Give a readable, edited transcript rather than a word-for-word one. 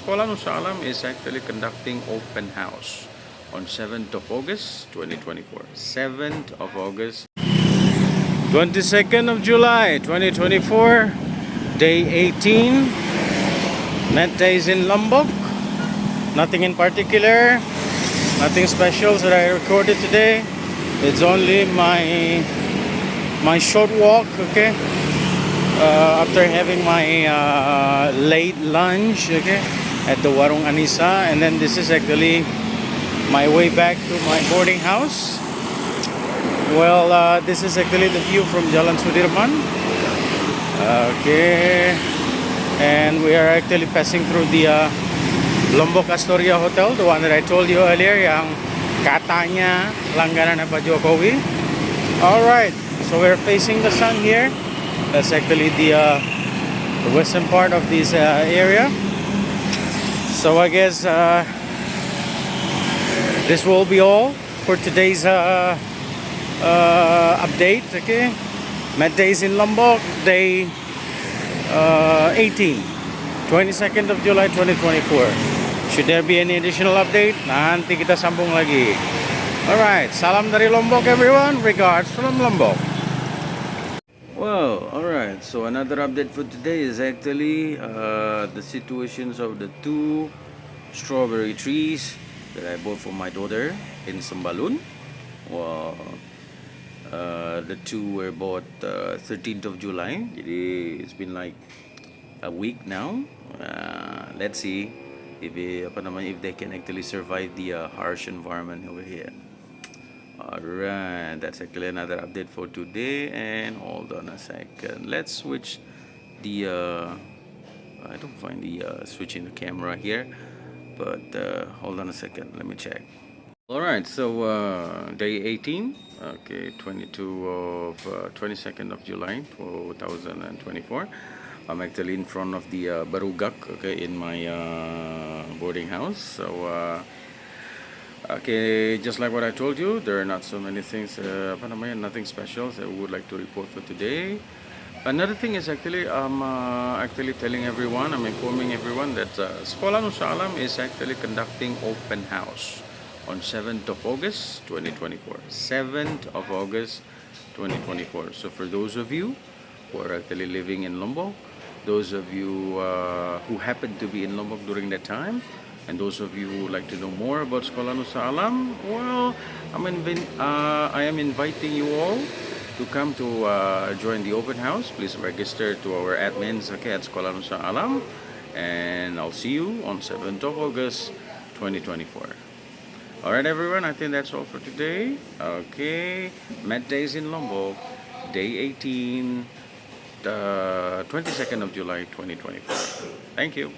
Sekolah Nusa Alam is actually conducting open house on 7th of August 2024. 7th of August 22nd of July 2024, day 18. Net days in Lombok. Nothing in particular, nothing special that I recorded today. It's only my short walk, okay, after having my late lunch, okay, at the Warung Anissa, and then this is actually my way back to my boarding house. Well, this is actually the view from Jalan Sudirman, okay, and we are actually passing through the Lombok Astoria Hotel, the one that I told you earlier, yang katanya langganan Pak Jokowi. Alright, so we're facing the sun here. That's actually the western part of this area. So I guess this will be all for today's update, okay? Met days in Lombok, day 18, 22nd of July 2024. Should there be any additional update, nanti kita sambung lagi. Alright, salam dari Lombok everyone, regards from Lombok. Well, alright, so another update for today is actually the situations of the two strawberry trees that I bought for my daughter in Sembalun. Well, the two were bought 13th of July. It's been like a week now. Let's see if they can actually survive the harsh environment over here. Alright, that's actually another update for today. And hold on a second, let's switch the I don't find the switching the camera here, but hold on a second, let me check. Alright, so day 18, okay, 22nd of July 2024. I'm actually in front of the Barugak, okay, in my boarding house. So okay, just like what I told you, there are not so many things, nothing special that I would like to report for today. Another thing is actually, I'm actually telling everyone, I'm informing everyone that Sekolah Nusa Alam is actually conducting open house on 7th of August 2024. 7th of August 2024. So for those of you who are actually living in Lombok, those of you who happen to be in Lombok during that time, and those of you who would like to know more about Sekolah Nusa Alam, well, I am inviting you all to come to join the open house. Please register to our admins, okay, at Sekolah Nusa Alam, and I'll see you on 7th of August 2024. Alright everyone, I think that's all for today. Okay, Met days in Lombok, day 18, 22nd of July 2024. Thank you.